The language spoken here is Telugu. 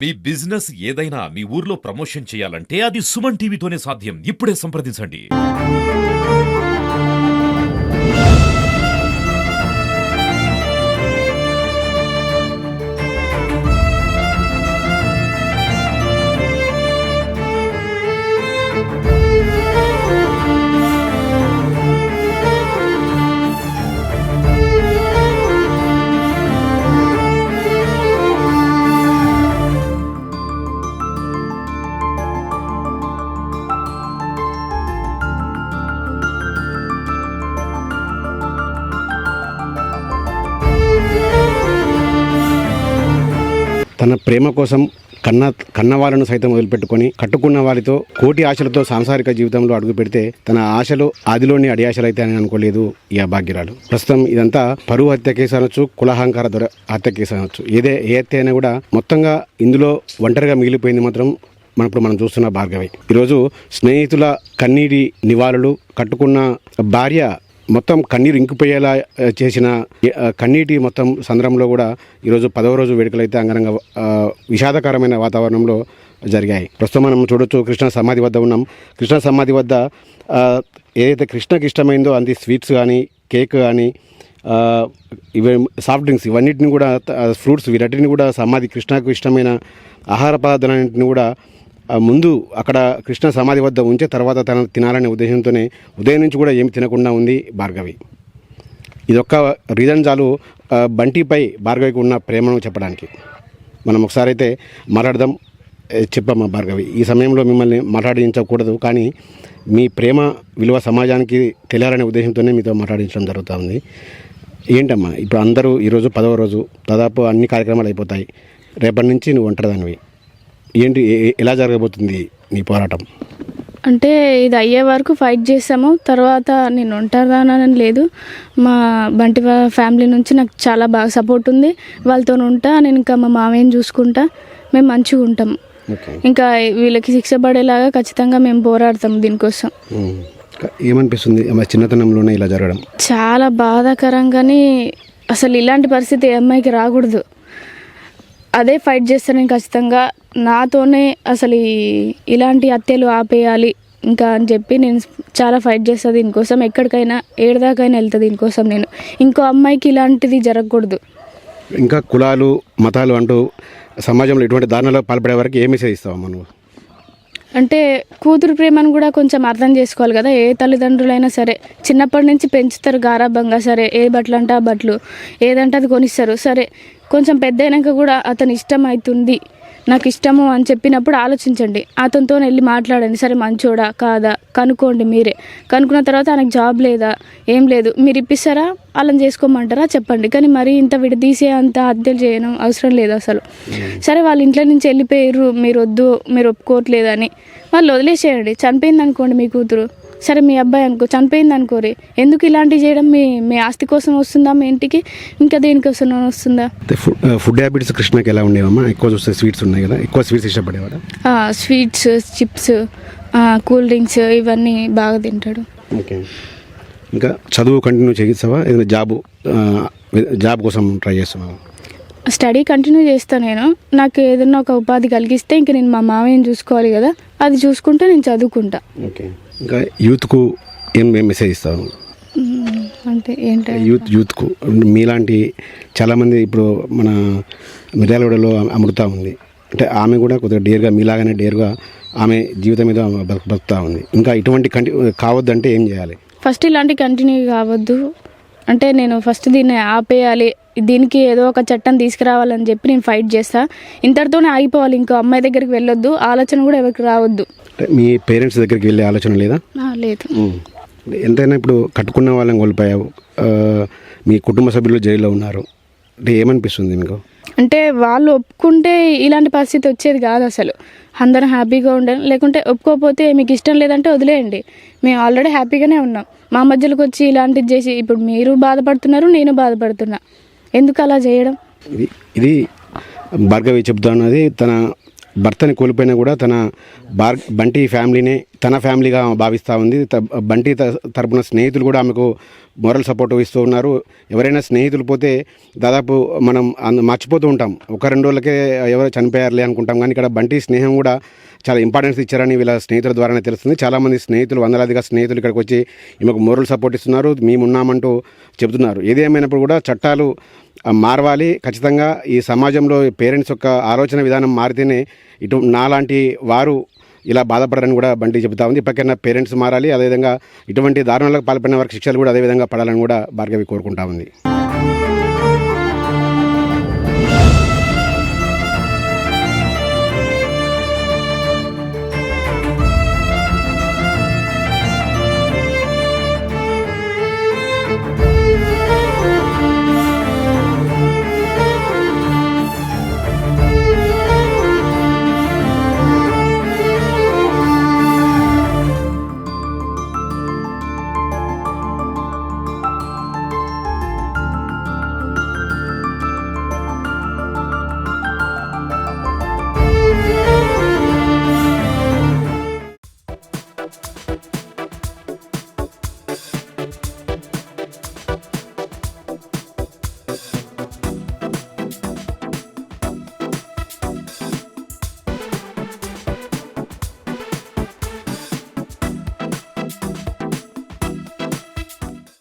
మీ బిజినెస్ ఏదైనా మీ ఊర్లో ప్రమోషన్ చేయాలంటే అది సుమన్ టీవీతోనే సాధ్యం. ఇప్పుడే సంప్రదించండి. తన ప్రేమ కోసం కన్న వాళ్ళను సైతం వదిలిపెట్టుకొని కట్టుకున్న వారితో కోటి ఆశలతో సాంసారిక జీవితంలో అడుగు పెడితే తన ఆశలు ఆదిలోని అడియాశలు అయితే అని అనుకోలేదు ఈ అభాగ్యురాలు. ప్రస్తుతం ఇదంతా పరువు హత్య కేసు అనొచ్చు, కులహంకార హత్య కేసు అనొచ్చు. ఏ హత్య అయినా కూడా మొత్తంగా ఇందులో ఒంటరిగా మిగిలిపోయింది మాత్రం మనం చూస్తున్న భార్గవి. ఈరోజు స్నేహితుల కన్నీటి నివాళులు, కట్టుకున్న భార్య మొత్తం కన్నీరు ఇంకిపోయేలా చేసిన కన్నీటి మొత్తం సంద్రంలో కూడా ఈరోజు 10వ రోజు వేడుకలు అయితే అంగరంగ విషాదకరమైన వాతావరణంలో జరిగాయి. ప్రస్తుతం మనం చూడొచ్చు, కృష్ణ సమాధి వద్ద ఉన్నాం. కృష్ణ సమాధి వద్ద ఏదైతే కృష్ణకి ఇష్టమైందో అంది స్వీట్స్ కానీ, కేక్ కానీ, ఇవి సాఫ్ట్ డ్రింక్స్, ఇవన్నిటిని కూడా, ఫ్రూట్స్, వీటన్నిటిని కూడా సమాధి కృష్ణకు ఇష్టమైన ఆహార పదార్థాలన్నింటిని కూడా ముందు అక్కడ కృష్ణ సమాధి వద్ద ఉంచే తర్వాత తన తినాలనే ఉద్దేశంతోనే ఉదయం నుంచి కూడా ఏమి తినకుండా ఉంది భార్గవి. ఇదొక్క రీజన్ చాలు బంటిపై భార్గవికి ఉన్న ప్రేమను చెప్పడానికి. మనం ఒకసారి అయితే మాట్లాడదాం. చెప్పమ్మా భార్గవి, ఈ సమయంలో మిమ్మల్ని మాట్లాడించకూడదు, కానీ మీ ప్రేమ విలువ సమాజానికి తెలియాలనే ఉద్దేశంతోనే మీతో మాట్లాడించడం జరుగుతుంది. ఏంటమ్మా, ఇప్పుడు అందరూ ఈరోజు 10వ రోజు, దాదాపు అన్ని కార్యక్రమాలు అయిపోతాయి. రేపటి నుంచి నువ్వు ఒంటరిదానివి. ఏంటి, ఎలా జరగబోతుంది నీ పోరాటం? అంటే ఇది అయ్యే వరకు ఫైట్ చేస్తాము. తర్వాత నేను ఉంటానని లేదు. మా బంటి ఫ్యామిలీ నుంచి నాకు చాలా బాగా సపోర్ట్ ఉంది. వాళ్ళతో ఉంటా నేను. ఇంకా మా మామయ్యని చూసుకుంటా. మేము మంచిగా ఉంటాం. ఇంకా వీళ్ళకి శిక్ష పడేలాగా ఖచ్చితంగా మేము పోరాడతాం దీనికోసం. ఏమనిపిస్తుంది చిన్నతనంలోనే ఇలా జరగడం? చాలా బాధాకరంగానే. అసలు ఇలాంటి పరిస్థితి ఏ అమ్మాయికి రాకూడదు. అదే ఫైట్ చేస్తాను నేను ఖచ్చితంగా. నాతోనే అసలు ఇలాంటి హత్యలు ఆపేయాలి ఇంకా అని చెప్పి నేను చాలా ఫైట్ చేస్తాను దీనికోసం. ఎక్కడికైనా ఏడదాకైనా వెళ్తా దీనికోసం. నేను ఇంకో అమ్మాయికి ఇలాంటిది జరగకూడదు. ఇంకా కులాలు, మతాలు అంటూ సమాజంలో ఇటువంటి దారుణాలు పాల్పడే వరకు ఏ మెసేజ్ ఇస్తావమ్మా నువ్వు? అంటే కూతురు ప్రేమను కూడా కొంచెం అర్థం చేసుకోవాలి కదా. ఏ తల్లిదండ్రులైనా సరే చిన్నప్పటి నుంచి పెంచుతారు గారాబంగా. సరే, ఏ బట్టలు అంటే ఆ బట్టలు, ఏదంటే అది కొనిస్తారు. సరే, కొంచెం పెద్ద అయినాక కూడా అతను ఇష్టం అవుతుంది, నాకు ఇష్టము అని చెప్పినప్పుడు ఆలోచించండి. అతనితో వెళ్ళి మాట్లాడండి. సరే, మంచోడా కాదా కనుక్కోండి. మీరే కనుక్కున్న తర్వాత ఆయనకు జాబ్ లేదా, ఏం లేదు, మీరు ఇప్పిస్తారా, వాళ్ళని చేసుకోమంటారా చెప్పండి. కానీ మరి ఇంత విడదీసే అంత హత్యలు చేయడం అవసరం లేదు అసలు. సరే, వాళ్ళ ఇంట్లో నుంచి వెళ్ళిపోయారు, మీరు వద్దు, మీరు ఒప్పుకోవట్లేదని వాళ్ళు వదిలేసేయండి. చనిపోయింది అనుకోండి మీ కూతురు, సరే మీ అబ్బాయి అనుకో, చనిపోయింది అనుకోరి. ఎందుకు ఇలాంటివి చేయడం? మీ ఆస్తి కోసం వస్తుందా మీ ఇంటికి? ఇంకా దేనికోసం వస్తుందా? ఫుడ్ హ్యాబిట్స్ కృష్ణకి ఎలా ఉండేవమ్మా? ఎక్కువ చూస్తే స్వీట్స్ ఉన్నాయి కదా, ఎక్కువ స్వీట్స్ ఇష్టపడేవాడా? స్వీట్స్, చిప్స్, కూల్ డ్రింక్స్ ఇవన్నీ బాగా తింటాడు. ఓకే. ఇంకా చదువు కంటిన్యూ చేస్తావా? ఏదైనా జాబ్ కోసం ట్రై చేస్తున్నావా? స్టడీ కంటిన్యూ చేస్తాను నేను. నాకు ఏదైనా ఒక ఉపాధి కలిగిస్తే ఇంక నేను మా మామయ్యని చూసుకోవాలి కదా, అది చూసుకుంటే నేను చదువుకుంటా. ఓకే. ఇంకా యూత్కు ఏం మెసేజ్ ఇస్తావు? అంటే ఏంటి, యూత్కు మీలాంటి చాలామంది ఇప్పుడు మన మిర్యాలగూడలో అమృత ఉంది. అంటే ఆమె కూడా కొద్దిగా డేర్గా, మీలాగానే డేర్గా ఆమె జీవితం మీద బతుకుతూ ఉంది. ఇంకా ఇటువంటి కావద్దంటే ఏం చేయాలి? ఫస్ట్ ఇలాంటి కంటిన్యూ కావద్దు అంటే నేను ఫస్ట్ దీన్ని ఆపేయాలి, దీనికి ఏదో ఒక చట్టం తీసుకురావాలని చెప్పి నేను ఫైట్ చేస్తా. ఇంతటితోనే ఆగిపోవాలి. ఇంకో అమ్మాయి దగ్గరికి వెళ్ళొద్దు, ఆలోచన కూడా ఎవరికి రావద్దు. మీ పేరెంట్స్ దగ్గరికి వెళ్ళే ఆలోచన లేదా? లేదు. ఎంతైనా ఇప్పుడు కట్టుకున్న వాళ్ళని కోల్పోయావు, మీ కుటుంబ సభ్యులు జైల్లో ఉన్నారు, అంటే ఏమనిపిస్తుంది మీకు? అంటే వాళ్ళు ఒప్పుకుంటే ఇలాంటి పరిస్థితి వచ్చేది కాదు అసలు. అందరం హ్యాపీగా ఉండాలి. లేకుంటే ఒప్పుకోకపోతే మీకు ఇష్టం లేదంటే వదిలేయండి. మేము ఆల్రెడీ హ్యాపీగానే ఉన్నాం. మా మధ్యలోకి వచ్చి ఇలాంటిది చేసి ఇప్పుడు మీరు బాధపడుతున్నారు, నేను బాధపడుతున్నా. ఎందుకు అలా చేయడం? ఇది భార్గవి చెప్తా ఉన్నది. తన భర్తని కోల్పోయినా కూడా తన బంటి ఫ్యామిలీనే తన ఫ్యామిలీగా భావిస్తూ ఉంది. బంటి తరపున స్నేహితులు కూడా ఆమెకు మోరల్ సపోర్ట్ ఇస్తూ ఉన్నారు. ఎవరైనా స్నేహితులు పోతే దాదాపు మనం మర్చిపోతూ ఉంటాం, 1-2 రోజులకే ఎవరో చనిపోయారులే అనుకుంటాం. కానీ ఇక్కడ బంటి స్నేహం కూడా చాలా ఇంపార్టెన్స్ ఇచ్చారని వీళ్ళ స్నేహితుల ద్వారానే తెలుస్తుంది. చాలామంది స్నేహితులు, వందలాదిగా స్నేహితులు ఇక్కడికి వచ్చి ఈమెకు మోరల్ సపోర్ట్ ఇస్తున్నారు, మేమున్నామంటూ చెబుతున్నారు. ఏదేమైనప్పుడు కూడా చట్టాలు మారవాలి. ఖచ్చితంగా ఈ సమాజంలో పేరెంట్స్ యొక్క ఆలోచన విధానం మారితేనే ఇటు నాలాంటి వారు ఇలా బాధపడరని కూడా బంటి చెబుతా ఉంది. ఇప్పటికైనా పేరెంట్స్ మారాలి. అదేవిధంగా ఇటువంటి దారుణాలకు పాల్పడిన వారికి శిక్షలు కూడా అదేవిధంగా పడాలని కూడా భార్గవి కోరుకుంటా ఉంది.